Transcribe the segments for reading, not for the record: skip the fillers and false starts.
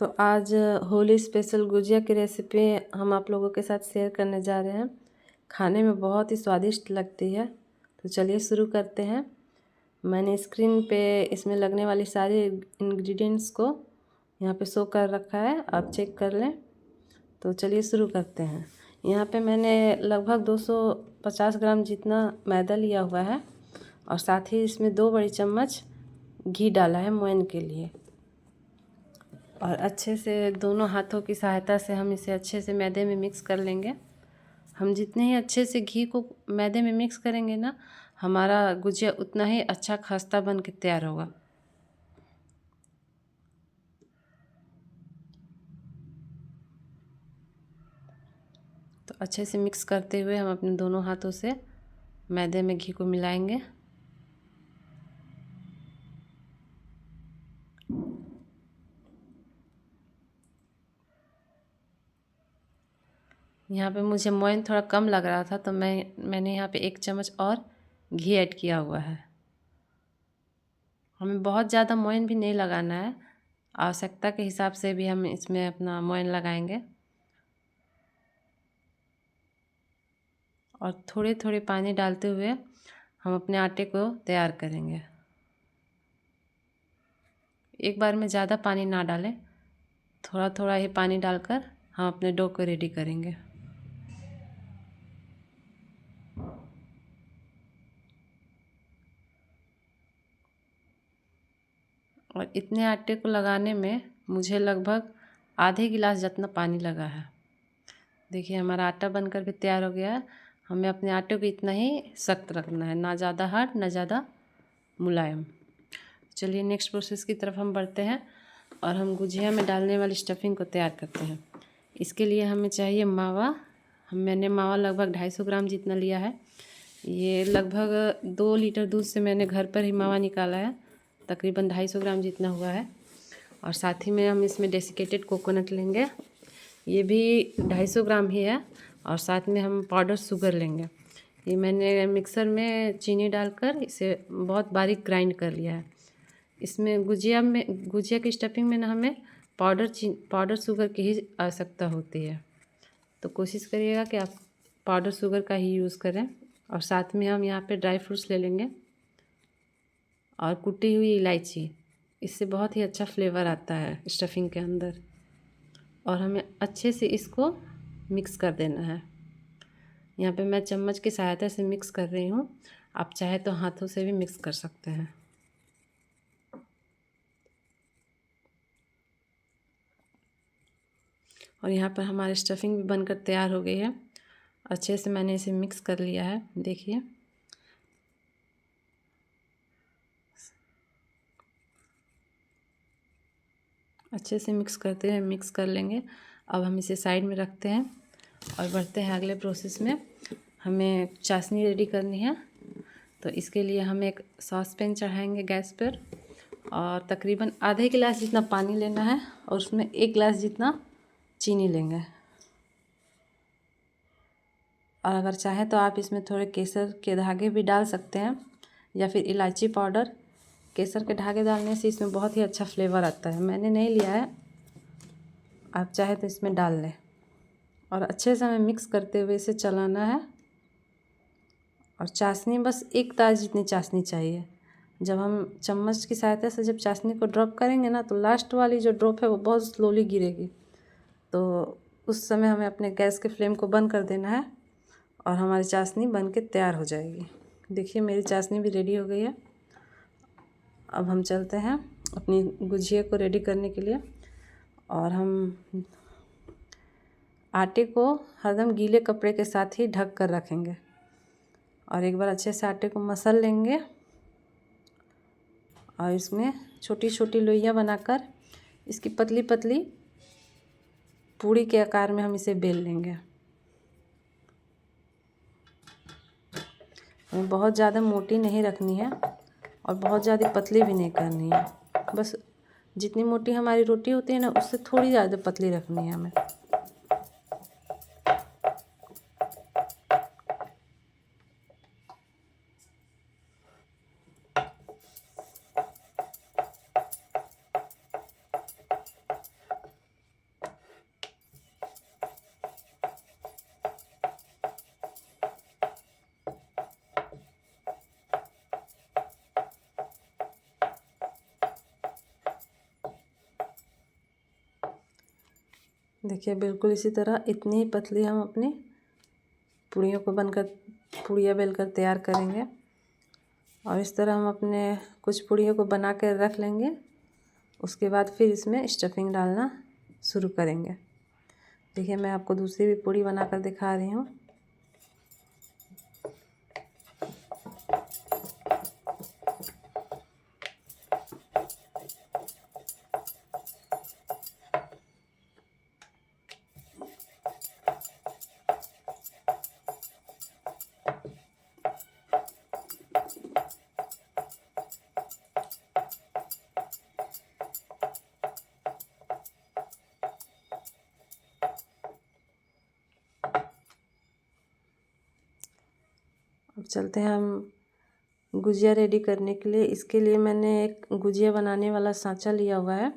तो आज होली स्पेशल गुजिया की रेसिपी हम आप लोगों के साथ शेयर करने जा रहे हैं। खाने में बहुत ही स्वादिष्ट लगती है। तो चलिए शुरू करते हैं। मैंने स्क्रीन पे इसमें लगने वाली सारी इंग्रेडिएंट्स को यहाँ पे शो कर रखा है, आप चेक कर लें। तो चलिए शुरू करते हैं। यहाँ पे मैंने लगभग 250 ग्राम जितना मैदा लिया हुआ है और साथ ही इसमें 2 बड़ी चम्मच घी डाला है मोयन के लिए। और अच्छे से दोनों हाथों की सहायता से हम इसे अच्छे से मैदे में मिक्स कर लेंगे। हम जितने ही अच्छे से घी को मैदे में मिक्स करेंगे ना, हमारा गुजिया उतना ही अच्छा खस्ता बन के तैयार होगा। तो अच्छे से मिक्स करते हुए हम अपने दोनों हाथों से मैदे में घी को मिलाएंगे। यहाँ पे मुझे मोयन थोड़ा कम लग रहा था, तो मैंने यहाँ पे 1 चम्मच और घी ऐड किया हुआ है। हमें बहुत ज़्यादा मोयन भी नहीं लगाना है, आवश्यकता के हिसाब से भी हम इसमें अपना मोयन लगाएंगे। और थोड़े थोड़े पानी डालते हुए हम अपने आटे को तैयार करेंगे। एक बार में ज़्यादा पानी ना डालें, थोड़ा थोड़ा ही पानी डालकर हम अपने डो को रेडी करेंगे। और इतने आटे को लगाने में मुझे लगभग आधे गिलास जितना पानी लगा है। देखिए हमारा आटा बनकर भी तैयार हो गया है। हमें अपने आटे को इतना ही सख्त रखना है, ना ज़्यादा हार्ड ना ज़्यादा मुलायम। चलिए नेक्स्ट प्रोसेस की तरफ हम बढ़ते हैं और हम गुजिया में डालने वाली स्टफिंग को तैयार करते हैं। इसके लिए हमें चाहिए मावा। मैंने मावा लगभग 250 ग्राम जितना लिया है। ये लगभग 2 लीटर दूध से मैंने घर पर ही मावा निकाला है, तकरीबन 250 ग्राम जितना हुआ है। और साथ ही में हम इसमें डेसिकेटेड कोकोनट लेंगे, ये भी 250 ग्राम ही है। और साथ में हम पाउडर शुगर लेंगे। ये मैंने मिक्सर में चीनी डालकर इसे बहुत बारीक ग्राइंड कर लिया है। इसमें गुजिया की स्टफिंग में ना हमें पाउडर शुगर की ही आवश्यकता होती है। तो कोशिश करिएगा कि आप पाउडर शुगर का ही यूज़ करें। और साथ में हम यहाँ पे ड्राई फ्रूट्स ले लेंगे और कुटी हुई इलायची, इससे बहुत ही अच्छा फ्लेवर आता है स्टफिंग के अंदर। और हमें अच्छे से इसको मिक्स कर देना है। यहाँ पे मैं चम्मच की सहायता से मिक्स कर रही हूँ, आप चाहे तो हाथों से भी मिक्स कर सकते हैं। और यहाँ पर हमारी स्टफिंग भी बनकर तैयार हो गई है। अच्छे से मैंने इसे मिक्स कर लिया है, देखिए। अच्छे से मिक्स करते हुए मिक्स कर लेंगे। अब हम इसे साइड में रखते हैं और बढ़ते हैं अगले प्रोसेस में। हमें चाशनी रेडी करनी है। तो इसके लिए हम एक सॉस पैन चढ़ाएंगे गैस पर और तकरीबन आधे गिलास जितना पानी लेना है और उसमें 1 गिलास जितना चीनी लेंगे। और अगर चाहें तो आप इसमें थोड़े केसर के धागे भी डाल सकते हैं या फिर इलायची पाउडर। केसर के धागे डालने से इसमें बहुत ही अच्छा फ्लेवर आता है। मैंने नहीं लिया है, आप चाहे तो इसमें डाल लें। और अच्छे से हमें मिक्स करते हुए इसे चलाना है। और चाशनी बस 1 तार जितनी चाशनी चाहिए। जब हम चम्मच की सहायता से जब चाशनी को ड्रॉप करेंगे ना, तो लास्ट वाली जो ड्रॉप है वो बहुत स्लोली गिरेगी। तो उस समय हमें अपने गैस के फ्लेम को बंद कर देना है और हमारी चाशनी बन के तैयार हो जाएगी। देखिए मेरी चाशनी भी रेडी हो गई है। अब हम चलते हैं अपनी गुजिया को रेडी करने के लिए। और हम आटे को हरदम गीले कपड़े के साथ ही ढक कर रखेंगे और एक बार अच्छे से आटे को मसल लेंगे। और इसमें छोटी छोटी लोइयाँ बनाकर इसकी पतली पतली पूड़ी के आकार में हम इसे बेल लेंगे। हमें बहुत ज़्यादा मोटी नहीं रखनी है और बहुत ज़्यादा पतली भी नहीं करनी है। बस जितनी मोटी हमारी रोटी होती है ना, उससे थोड़ी ज़्यादा पतली रखनी है हमें। देखिए बिल्कुल इसी तरह इतनी ही पतली हम अपनी पूड़ियों को पूड़ियाँ बेलकर तैयार करेंगे। और इस तरह हम अपने कुछ पूड़ियों को बना कर रख लेंगे। उसके बाद फिर इसमें स्टफिंग डालना शुरू करेंगे। देखिए मैं आपको दूसरी भी पूड़ी बनाकर दिखा रही हूँ। अब चलते हैं हम गुजिया रेडी करने के लिए। इसके लिए मैंने एक गुजिया बनाने वाला सांचा लिया हुआ है।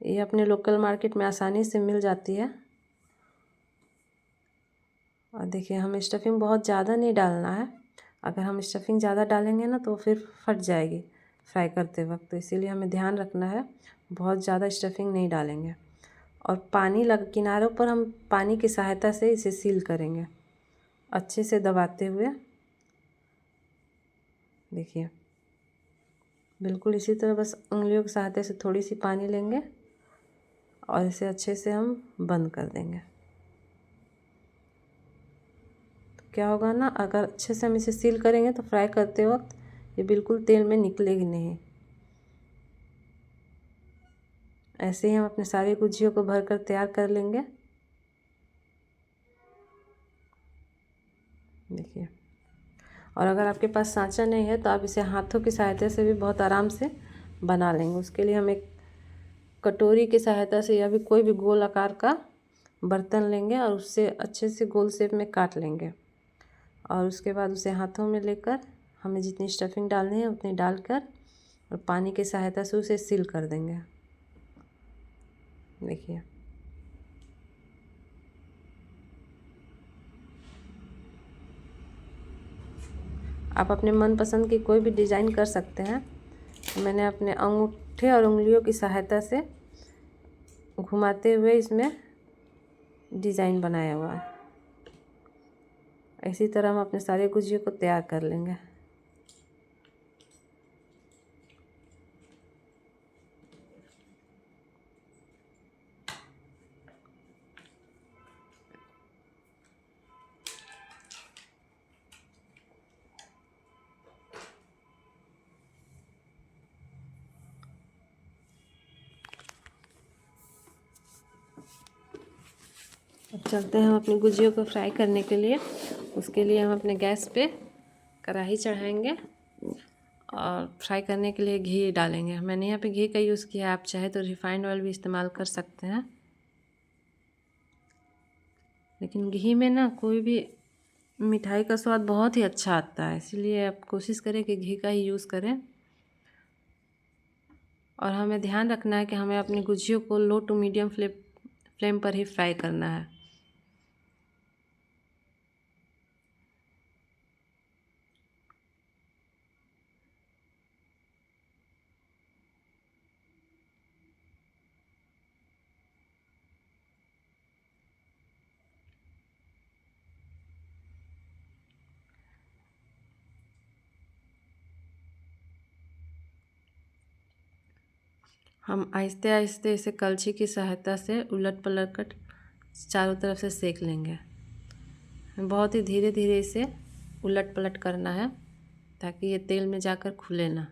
ये अपने लोकल मार्केट में आसानी से मिल जाती है। और देखिए हम स्टफिंग बहुत ज़्यादा नहीं डालना है। अगर हम स्टफिंग ज़्यादा डालेंगे ना तो फिर फट जाएगी फ्राई करते वक्त, तो इसीलिए हमें ध्यान रखना है बहुत ज़्यादा स्टफिंग नहीं डालेंगे। और किनारों पर हम पानी की सहायता से इसे सील करेंगे अच्छे से दबाते हुए। देखिए बिल्कुल इसी तरह बस उंगलियों की सहायता से थोड़ी सी पानी लेंगे और इसे अच्छे से हम बंद कर देंगे। तो क्या होगा ना, अगर अच्छे से हम इसे सील करेंगे तो फ्राई करते वक्त ये बिल्कुल तेल में निकलेगी नहीं। ऐसे ही हम अपने सारी गुजियों को भरकर तैयार कर लेंगे। देखिए, और अगर आपके पास सांचा नहीं है तो आप इसे हाथों की सहायता से भी बहुत आराम से बना लेंगे। उसके लिए हम एक कटोरी की सहायता से या भी कोई भी गोल आकार का बर्तन लेंगे और उससे अच्छे से गोल शेप में काट लेंगे। और उसके बाद उसे हाथों में लेकर हमें जितनी स्टफिंग डालनी है उतनी डालकर और पानी की सहायता से उसे सील कर देंगे। देखिए आप अपने मनपसंद की कोई भी डिज़ाइन कर सकते हैं। मैंने अपने अंगूठे और उंगलियों की सहायता से घुमाते हुए इसमें डिज़ाइन बनाया हुआ है। इसी तरह हम अपने सारे गुजियों को तैयार कर लेंगे। अब चलते हैं हम अपनी गुजियों को फ्राई करने के लिए। उसके लिए हम अपने गैस पे कढ़ाई चढ़ाएंगे और फ्राई करने के लिए घी डालेंगे। मैंने यहाँ पे घी का यूज़ किया, आप चाहे तो रिफाइंड ऑयल भी इस्तेमाल कर सकते हैं। लेकिन घी में ना कोई भी मिठाई का स्वाद बहुत ही अच्छा आता है, इसीलिए आप कोशिश करें कि घी का ही यूज़ करें। और हमें ध्यान रखना है कि हमें अपनी गुजियों को लो टू मीडियम फ्लेम पर ही फ्राई करना है। हम आहिस्ते आहिस्ते इसे कलछी की सहायता से उलट पलट कर चारों तरफ से सेक लेंगे। बहुत ही धीरे धीरे इसे उलट पलट करना है ताकि ये तेल में जाकर खुले ना।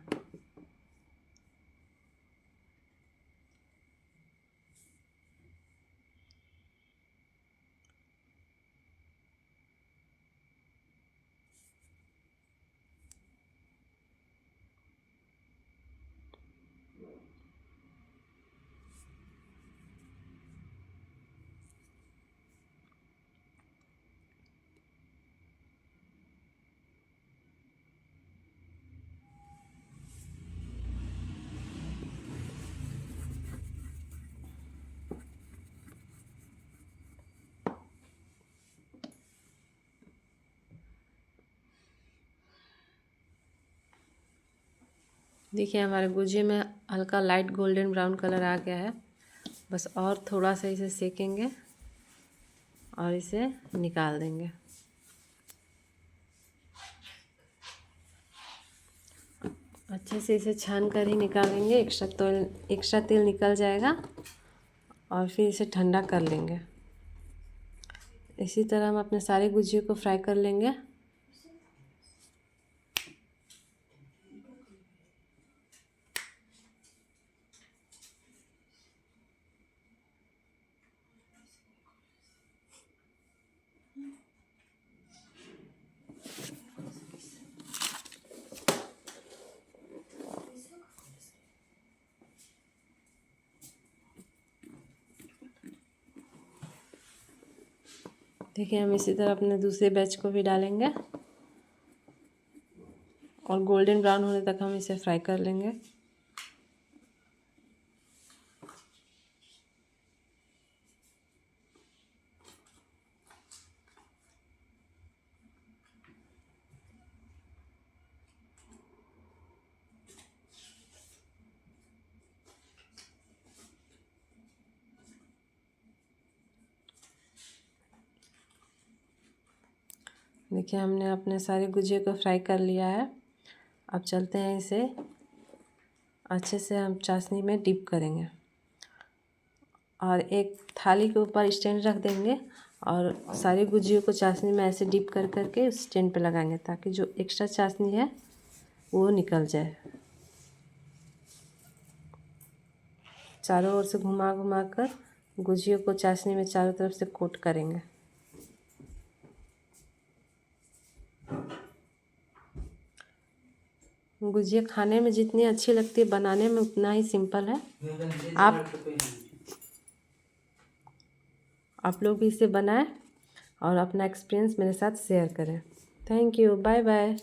देखिए हमारे गुजिया में हल्का लाइट गोल्डन ब्राउन कलर आ गया है। बस और थोड़ा सा इसे सेकेंगे और इसे निकाल देंगे। अच्छे से इसे छान कर ही निकालेंगे, एक्स्ट्रा तेल निकल जाएगा और फिर इसे ठंडा कर लेंगे। इसी तरह हम अपने सारे गुजिये को फ्राई कर लेंगे। देखिए हम इसी तरह अपने दूसरे बैच को भी डालेंगे और गोल्डन ब्राउन होने तक हम इसे फ्राई कर लेंगे। देखिए हमने अपने सारे गुजिये को फ्राई कर लिया है। अब चलते हैं, इसे अच्छे से हम चाशनी में डिप करेंगे और एक थाली के ऊपर स्टैंड रख देंगे और सारे गुजियों को चाशनी में ऐसे डिप कर करके उस स्टैंड पे लगाएंगे ताकि जो एक्स्ट्रा चाशनी है वो निकल जाए। चारों ओर से घुमा घुमा कर गुजियों को चाशनी में चारों तरफ से कोट करेंगे। गुजिया खाने में जितनी अच्छी लगती है, बनाने में उतना ही सिंपल है। आप लोग भी इसे बनाएं और अपना एक्सपीरियंस मेरे साथ शेयर करें। Thank you, bye bye.